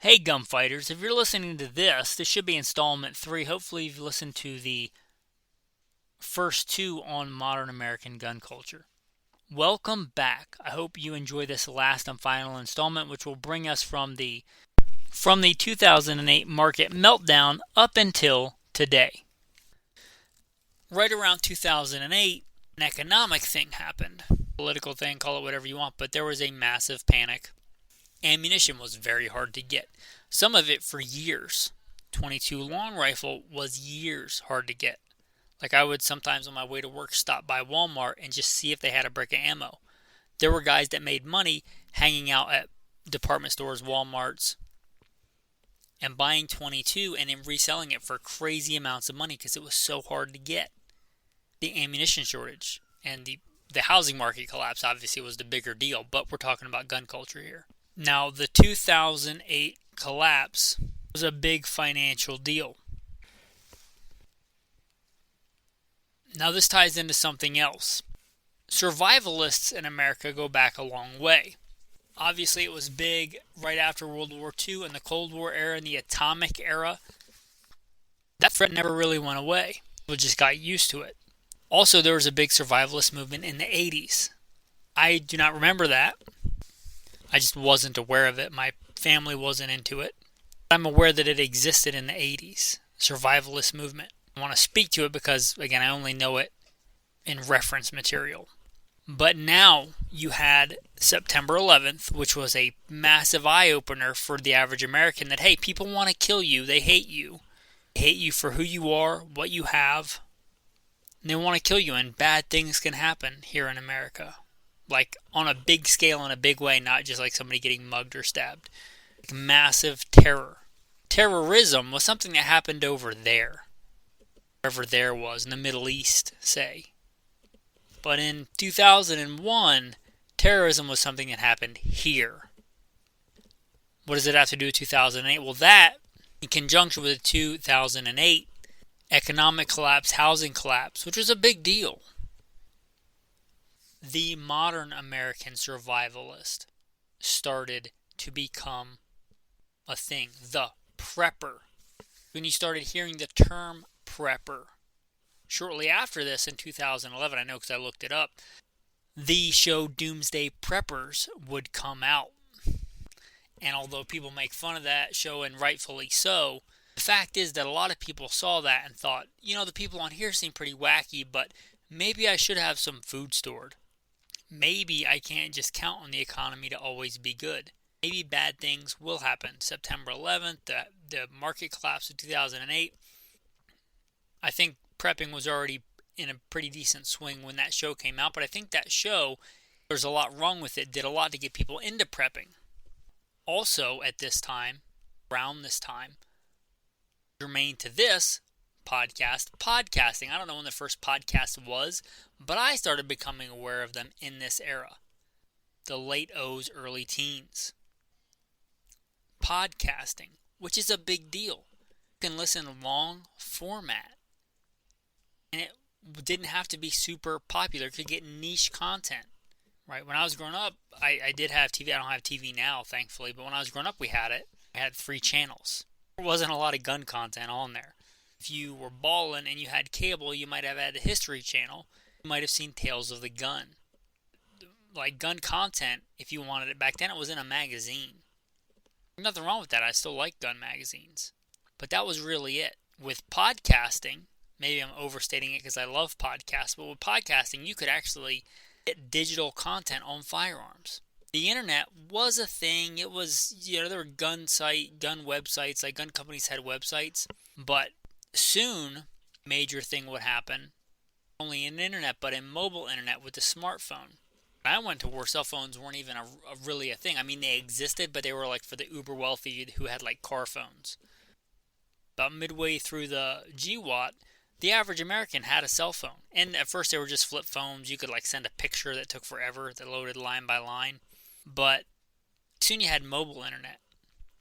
Hey gunfighters, if you're listening to this should be installment 3. Hopefully you've listened to the first 2 on modern American gun culture. Welcome back. I hope you enjoy this last and final installment, which will bring us from the 2008 market meltdown up until today. Right around 2008, an economic thing happened. Political thing, call it whatever you want, but there was a massive panic. Ammunition was very hard to get. Some of it for years. 22 long rifle was years hard to get. Like I would sometimes on my way to work stop by Walmart and just see if they had a brick of ammo. There were guys that made money hanging out at department stores, Walmarts, and buying 22 and then reselling it for crazy amounts of money because it was so hard to get. The ammunition shortage and the housing market collapse obviously was the bigger deal, but we're talking about gun culture here. Now, the 2008 collapse was a big financial deal. Now, this ties into something else. Survivalists in America go back a long way. Obviously, it was big right after World War II and the Cold War era and the atomic era. That threat never really went away. We just got used to it. Also, there was a big survivalist movement in the 80s. I do not remember that. I just wasn't aware of it. My family wasn't into it. I'm aware that it existed in the 80s, survivalist movement. I want to speak to it because, again, I only know it in reference material. But now you had September 11th, which was a massive eye-opener for the average American that, hey, people want to kill you. They hate you. They hate you for who you are, what you have. And they want to kill you, and bad things can happen here in America. Like on a big scale, in a big way, not just like somebody getting mugged or stabbed. Like massive terror. Terrorism was something that happened over there. Wherever there was, in the Middle East, say. But in 2001, terrorism was something that happened here. What does it have to do with 2008? Well, that, in conjunction with the 2008 economic collapse, housing collapse, which was a big deal. The modern American survivalist started to become a thing. The prepper. When you started hearing the term prepper. Shortly after this, in 2011, I know because I looked it up, the show Doomsday Preppers would come out. And although people make fun of that show, and rightfully so, the fact is that a lot of people saw that and thought, the people on here seem pretty wacky, but maybe I should have some food stored. Maybe I can't just count on the economy to always be good. Maybe bad things will happen. September 11th, the market collapse of 2008. I think prepping was already in a pretty decent swing when that show came out, but I think that show, there's a lot wrong with it, did a lot to get people into prepping. Also, at this time, around this time, germane to this podcasting. I don't know when the first podcast was, but I started becoming aware of them in this era. The late O's, early teens. Podcasting, which is a big deal. You can listen long format. And it didn't have to be super popular. It could get niche content. Right? When I was growing up, I did have TV. I don't have TV now, thankfully, but when I was growing up, we had it. I had 3 channels. There wasn't a lot of gun content on there. If you were balling and you had cable, you might have had the History Channel. You might have seen Tales of the Gun. Like gun content, if you wanted it back then, it was in a magazine. Nothing wrong with that. I still like gun magazines. But that was really it. With podcasting, maybe I'm overstating it because I love podcasts, but with podcasting, you could actually get digital content on firearms. The internet was a thing. It was, there were gun websites, like gun companies had websites, but soon, a major thing would happen, not only in internet, but in mobile internet with the smartphone. When I went to war, cell phones weren't even really a thing. I mean, they existed, but they were like for the uber wealthy who had like car phones. About midway through the GWAT, the average American had a cell phone. And at first they were just flip phones. You could like send a picture that took forever, that loaded line by line. But soon you had mobile internet.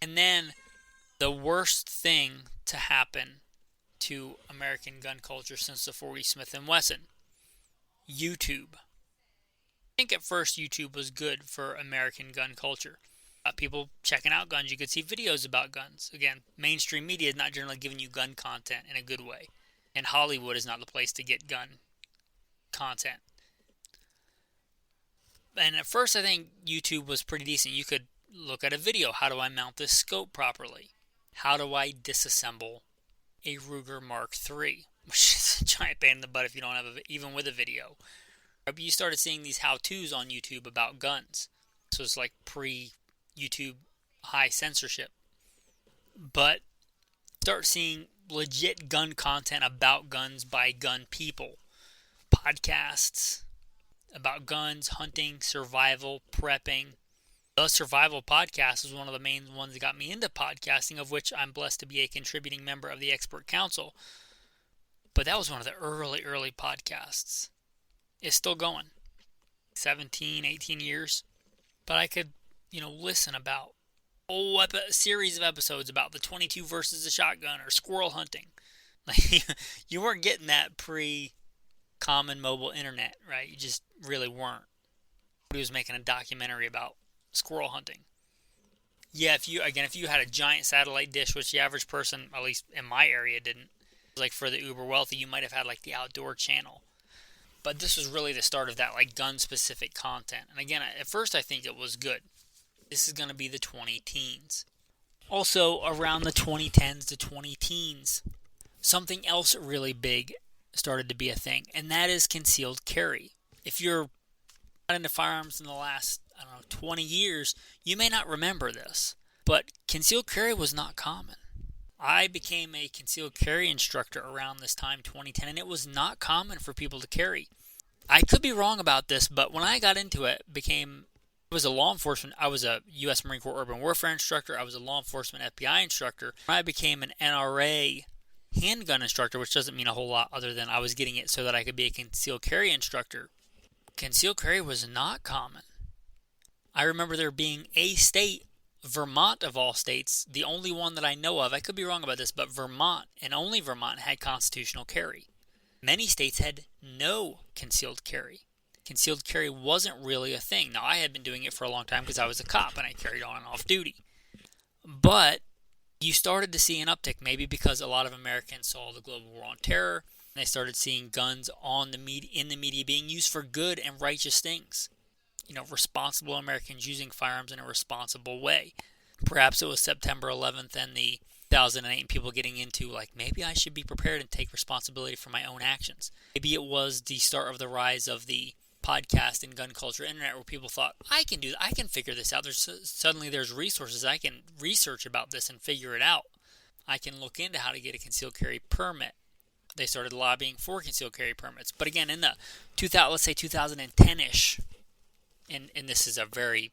And then the worst thing to happen to American gun culture since the 40 Smith & Wesson. YouTube. I think at first YouTube was good for American gun culture. People checking out guns. You could see videos about guns. Again, mainstream media is not generally giving you gun content in a good way. And Hollywood is not the place to get gun content. And at first, I think YouTube was pretty decent. You could look at a video. How do I mount this scope properly? How do I disassemble a Ruger Mark III? Which is a giant pain in the butt if you don't have even with a video. But you started seeing these how-tos on YouTube about guns. So it's like pre-YouTube high censorship. But start seeing legit gun content about guns by gun people. Podcasts about guns, hunting, survival, prepping. The Survival Podcast was one of the main ones that got me into podcasting, of which I'm blessed to be a contributing member of the Expert Council. But that was one of the early podcasts. It's still going. 17, 18 years. But I could, listen about a series of episodes about the 22 versus the shotgun or squirrel hunting. Like, you weren't getting that pre-common mobile internet, right? You just really weren't. He was making a documentary about squirrel hunting. Yeah, if you had a giant satellite dish, which the average person, at least in my area, didn't. Like for the uber wealthy, you might have had like the outdoor channel. But this was really the start of that like gun-specific content. And again, at first I think it was good. This is going to be the 20 teens. Also, around the 2010s to 20 teens, something else really big started to be a thing, and that is concealed carry. If you're not into firearms in the last, 20 years, you may not remember this, but concealed carry was not common. I became a concealed carry instructor around this time, 2010, and it was not common for people to carry. I could be wrong about this, but when I got into it, I was a law enforcement. I was a U.S. Marine Corps urban warfare instructor. I was a law enforcement F.B.I. instructor. I became an N.R.A. handgun instructor, which doesn't mean a whole lot other than I was getting it so that I could be a concealed carry instructor. Concealed carry was not common. I remember there being a state, Vermont of all states, the only one that I know of, I could be wrong about this, but Vermont, and only Vermont, had constitutional carry. Many states had no concealed carry. Concealed carry wasn't really a thing. Now, I had been doing it for a long time because I was a cop and I carried on and off duty. But you started to see an uptick, maybe because a lot of Americans saw the global war on terror, and they started seeing guns in the media being used for good and righteous things. Responsible Americans using firearms in a responsible way. Perhaps it was September 11th and the 2008 and people getting into, like, maybe I should be prepared and take responsibility for my own actions. Maybe it was the start of the rise of the podcast and gun culture internet where people thought, I can figure this out. Suddenly there's resources. I can research about this and figure it out. I can look into how to get a concealed carry permit. They started lobbying for concealed carry permits. But again, in the 2010-ish, and this is a very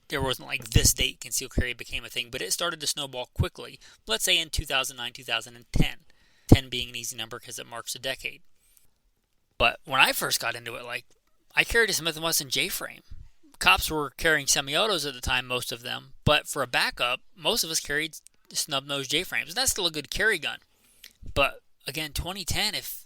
there wasn't like this date concealed carry became a thing, but it started to snowball quickly. Let's say in 2009, 2010. 10 being an easy number because it marks a decade. But when I first got into it, I carried a Smith & Wesson J-frame. Cops were carrying semi-autos at the time, most of them, but for a backup, most of us carried snub-nosed J-frames, and that's still a good carry gun. But again, 2010, if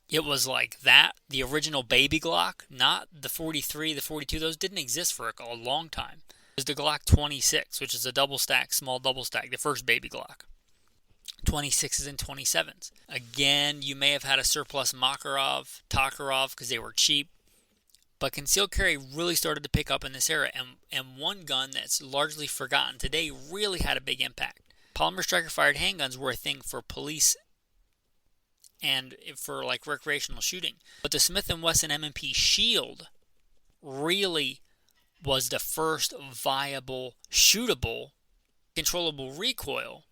it was like that, the original baby Glock, not the 43, the 42, those didn't exist for a long time. It was the Glock 26, which is a small double stack, the first baby Glock. 26s and 27s. Again, you may have had a surplus Makarov, Tokarov, because they were cheap. But concealed carry really started to pick up in this era, and one gun that's largely forgotten today really had a big impact. Polymer striker-fired handguns were a thing for police and for recreational shooting. But the Smith & Wesson M&P Shield really was the first viable, shootable, controllable recoil,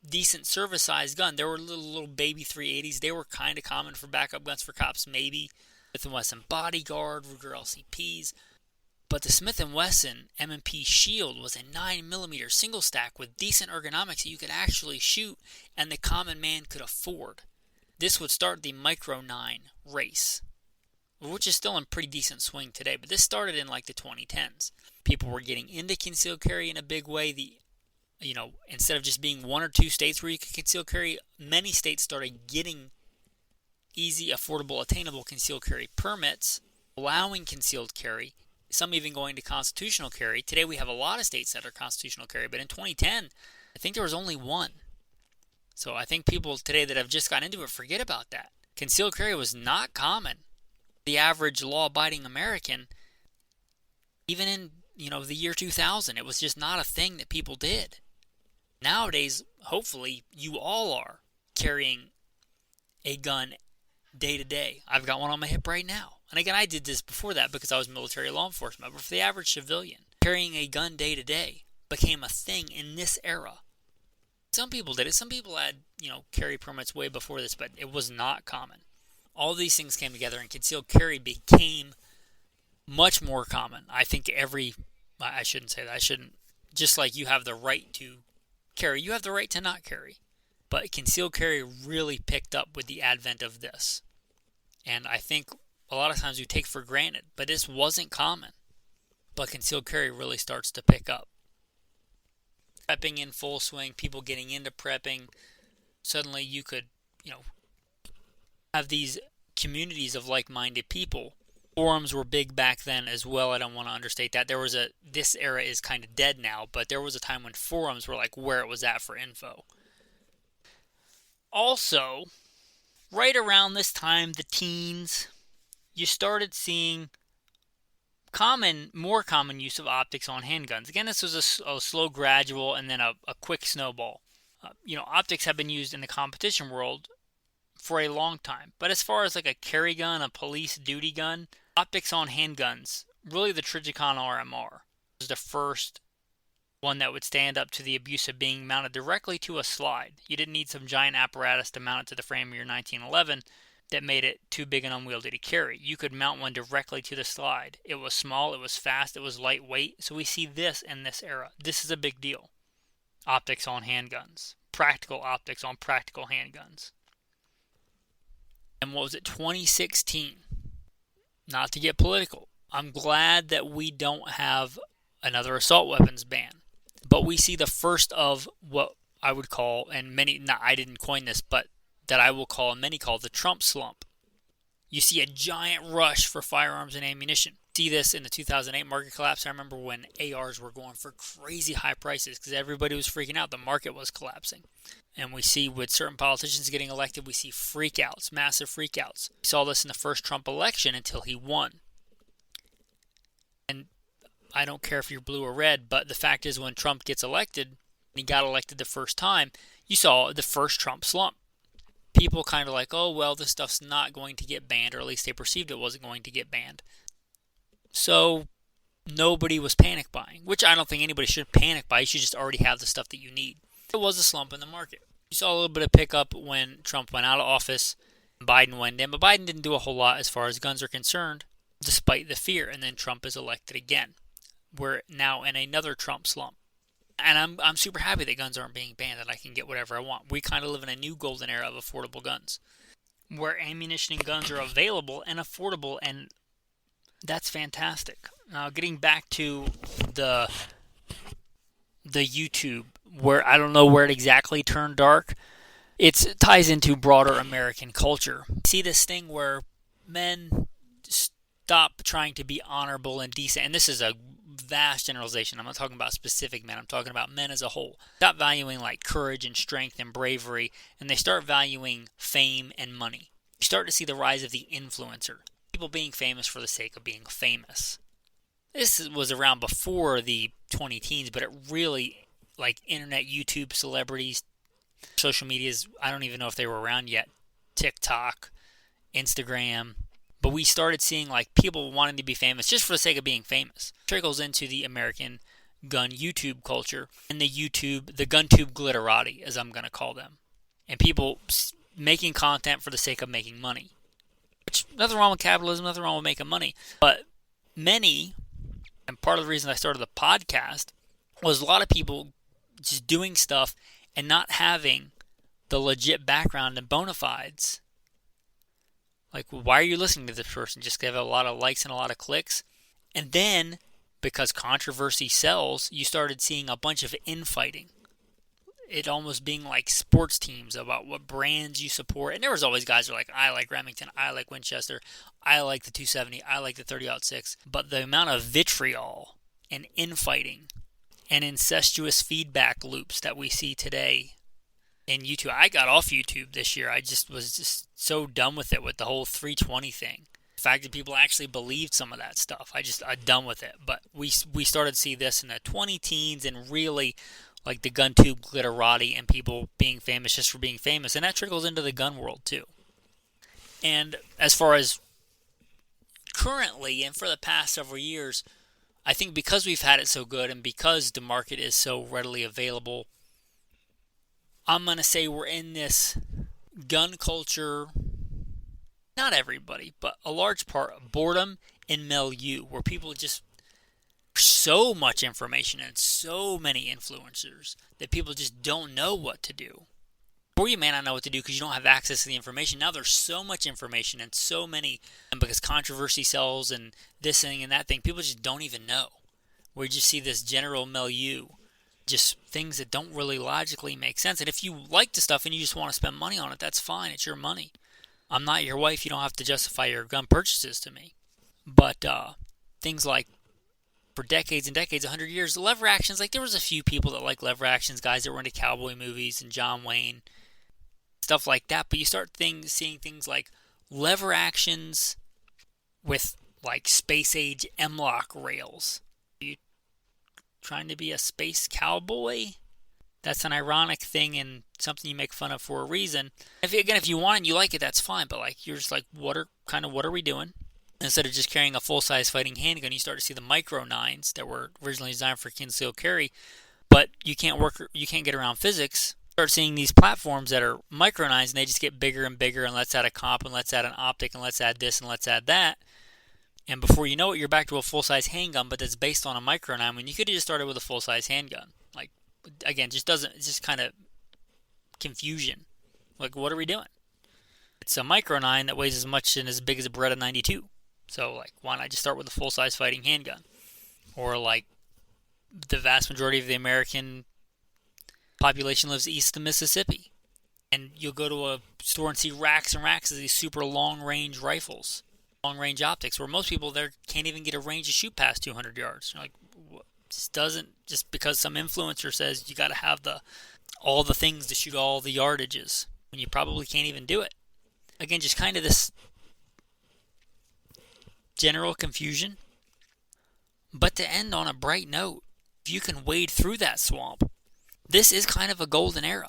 decent service-sized gun. There were little baby 380s. They were kind of common for backup guns for cops, maybe. Smith & Wesson Bodyguard, Ruger LCPs. But the Smith & Wesson M&P Shield was a 9mm single stack with decent ergonomics that you could actually shoot and the common man could afford. This would start the Micro 9 race, which is still in pretty decent swing today, but this started in the 2010s. People were getting into concealed carry in a big way. Instead of just being one or two states where you could conceal carry, many states started getting easy, affordable, attainable concealed carry permits, allowing concealed carry. some even going to constitutional carry. Today we have a lot of states that are constitutional carry, but in 2010, I think there was only one. So I think people today that have just gotten into it forget about that. Concealed carry was not common. The average law-abiding American, even in the year 2000, it was just not a thing that people did. Nowadays, hopefully, you all are carrying a gun day to day. I've got one on my hip right now. And again, I did this before that because I was military law enforcement. But for the average civilian, carrying a gun day to day became a thing in this era. Some people did it. Some people had, carry permits way before this, but it was not common. All these things came together and concealed carry became much more common. I think I shouldn't say that. Just like you have the right to carry, you have the right to not carry. But concealed carry really picked up with the advent of this. And I think a lot of times we take for granted, but this wasn't common. But concealed carry really starts to pick up. Prepping in full swing, people getting into prepping. Suddenly you could, have these communities of like-minded people. Forums were big back then as well. I don't want to understate that. This era is kind of dead now, but there was a time when forums were like where it was at for info. Also, right around this time, the teens, you started seeing more common use of optics on handguns. Again, this was a slow gradual and then a quick snowball. Optics have been used in the competition world for a long time. But as far as like a carry gun, a police duty gun, optics on handguns, really the Trijicon RMR was the first one that would stand up to the abuse of being mounted directly to a slide. You didn't need some giant apparatus to mount it to the frame of your 1911 that made it too big and unwieldy to carry. You could mount one directly to the slide. It was small, it was fast, it was lightweight. So we see this in this era. This is a big deal. Optics on handguns. Practical optics on practical handguns. And what was it, 2016? Not to get political, I'm glad that we don't have another assault weapons ban. But we see the first of what I would call, I didn't coin this, but that I will call and many call the Trump slump. You see a giant rush for firearms and ammunition. See this in the 2008 market collapse. I remember when ARs were going for crazy high prices because everybody was freaking out. The market was collapsing. And we see with certain politicians getting elected, we see freakouts, massive freakouts. We saw this in the first Trump election until he won. And I don't care if you're blue or red, but the fact is when Trump gets elected, and he got elected the first time, you saw the first Trump slump. People kind of like, oh, well, this stuff's not going to get banned, or at least they perceived it wasn't going to get banned. So nobody was panic buying, which I don't think anybody should panic buy. You should just already have the stuff that you need. There was a slump in the market. You saw a little bit of pickup when Trump went out of office, Biden went in, but Biden didn't do a whole lot as far as guns are concerned, despite the fear, and then Trump is elected again. We're now in another Trump slump. And I'm super happy that guns aren't being banned, that I can get whatever I want. We kind of live in a new golden era of affordable guns, where ammunition and guns are available and affordable, and that's fantastic. Now, getting back to the YouTube, where I don't know where it exactly turned dark, it ties into broader American culture. See this thing where men stop trying to be honorable and decent, and this is a vast generalization. I'm not talking about specific men. I'm talking about men as a whole. Stop valuing like courage and strength and bravery, and they start valuing fame and money. You start to see the rise of the influencer. People being famous for the sake of being famous. This was around before the 2010s, but it really, like internet, YouTube, celebrities, social medias, I don't even know if they were around yet. TikTok, Instagram. But we started seeing like people wanting to be famous just for the sake of being famous. Trickles into the American gun YouTube culture and the GunTube glitterati, as I'm going to call them. And people making content for the sake of making money. Which, nothing wrong with capitalism, nothing wrong with making money. But many, and part of the reason I started the podcast, was a lot of people just doing stuff and not having the legit background and bona fides. Like, why are you listening to this person? Just give a lot of likes and a lot of clicks. And then, because controversy sells, you started seeing a bunch of infighting. it almost being like sports teams about what brands you support. And there was always guys who are like, I like Remington, I like Winchester, I like the 270, I like the 30-06. But the amount of vitriol and infighting and incestuous feedback loops that we see today in YouTube. I got off YouTube this year. I was just so done with it, with the whole 320 thing. The fact that people actually believed some of that stuff. I'm done with it. But we started to see this in the 20 teens, and really like the gun tube glitterati and people being famous just for being famous. And that trickles into the gun world too. And as far as currently and for the past several years, I think because we've had it so good and because the market is so readily available, I'm going to say we're in this gun culture, not everybody, but a large part of boredom and milieu, where people just so much information and so many influencers that people just don't know what to do. Or you may not know what to do because you don't have access to the information. Now there's so much information and so many, and because controversy sells and this thing and that thing, people just don't even know. We just see this general milieu, just things that don't really logically make sense. And if you like the stuff and you just want to spend money on it, that's fine. It's your money. I'm not your wife. You don't have to justify your gun purchases to me. But things like, for decades and decades, 100 years, lever actions, like there was a few people that like lever actions, guys that were into cowboy movies and John Wayne, stuff like that. But you start seeing things like lever actions with like space age M-lock rails. Are you trying to be a space cowboy? That's an ironic thing and something you make fun of for a reason. If you want it and you like it, that's fine. But like you're just like, what are we doing? Instead of just carrying a full-size fighting handgun, you start to see the micro 9s that were originally designed for concealed carry, but you can't get around physics. Start seeing these platforms that are micro 9s, and they just get bigger and bigger, and let's add a comp, and let's add an optic, and let's add this, and let's add that. And before you know it, you're back to a full-size handgun, but that's based on a micro 9 when you could have just started with a full-size handgun. Like, again, it's just kind of confusion. Like, what are we doing? It's a micro 9 that weighs as much and as big as a Beretta 92. So, like, why not just start with a full-size fighting handgun? Or, like, the vast majority of the American population lives east of Mississippi. And you'll go to a store and see racks and racks of these super long-range rifles, long-range optics, where most people there can't even get a range to shoot past 200 yards. You're like, just because some influencer says you got to have all the things to shoot all the yardages, when you probably can't even do it. Again, just kind of this general confusion. But to end on a bright note, if you can wade through that swamp, this is kind of a golden era.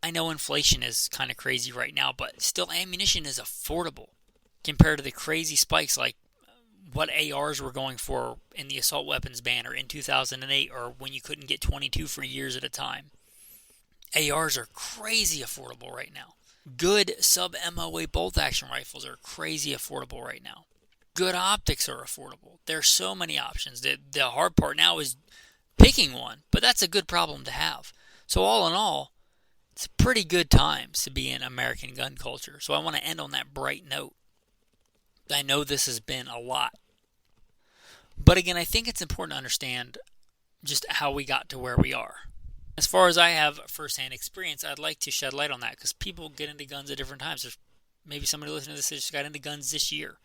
I know inflation is kind of crazy right now, but still ammunition is affordable compared to the crazy spikes like what ARs were going for in the assault weapons ban or in 2008, or when you couldn't get 22 for years at a time. ARs are crazy affordable right now. Good sub-MOA bolt-action rifles are crazy affordable right now. Good optics are affordable. There's so many options. The hard part now is picking one, but that's a good problem to have. So all in all, it's pretty good times to be in American gun culture. So I want to end on that bright note. I know this has been a lot. But again, I think it's important to understand just how we got to where we are. As far as I have firsthand experience, I'd like to shed light on that because people get into guns at different times. There's maybe somebody listening to this just got into guns this year.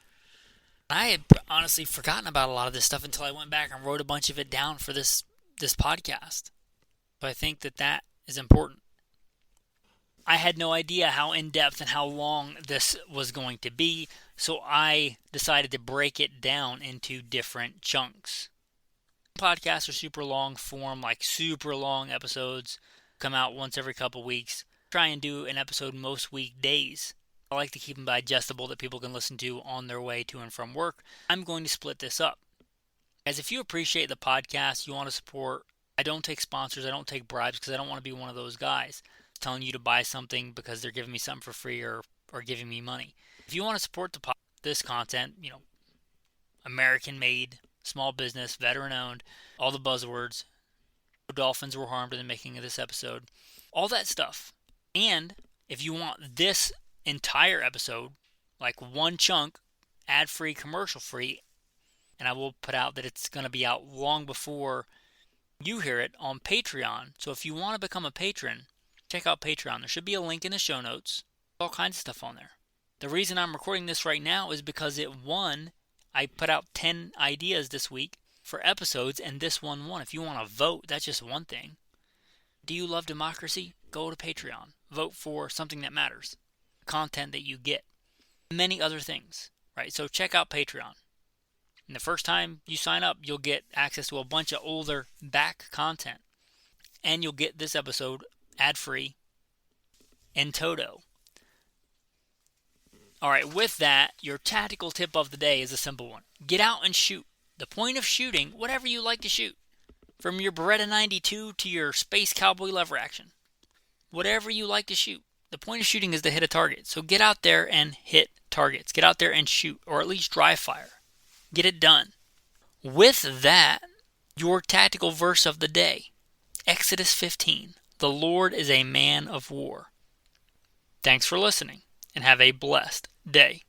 I had honestly forgotten about a lot of this stuff until I went back and wrote a bunch of it down for this podcast. So I think that is important. I had no idea how in-depth and how long this was going to be, so I decided to break it down into different chunks. Podcasts are super long form, like super long episodes, come out once every couple weeks. Try and do an episode most weekdays. I like to keep them digestible that people can listen to on their way to and from work. I'm going to split this up. As if you appreciate the podcast, you want to support, I don't take sponsors, I don't take bribes because I don't want to be one of those guys telling you to buy something because they're giving me something for free or giving me money. If you want to support this content, American made, small business, veteran owned, all the buzzwords, no dolphins were harmed in the making of this episode, all that stuff. And if you want this entire episode, like one chunk, ad-free, commercial-free, and I will put out that it's going to be out long before you hear it on Patreon. So if you want to become a patron, check out Patreon. There should be a link in the show notes. All kinds of stuff on there. The reason I'm recording this right now is because I put out 10 ideas this week for episodes, and this one won. If you want to vote, that's just one thing. Do you love democracy? Go to Patreon. Vote for something that matters. Content that you get. Many other things, right? So check out Patreon. And the first time you sign up, you'll get access to a bunch of older back content. And you'll get this episode ad-free in toto. Alright, with that, your tactical tip of the day is a simple one. Get out and shoot. The point of shooting, whatever you like to shoot. From your Beretta 92 to your Space Cowboy lever action. Whatever you like to shoot. The point of shooting is to hit a target. So get out there and hit targets. Get out there and shoot, or at least dry fire. Get it done. With that, your tactical verse of the day. Exodus 15. The Lord is a man of war. Thanks for listening, and have a blessed day.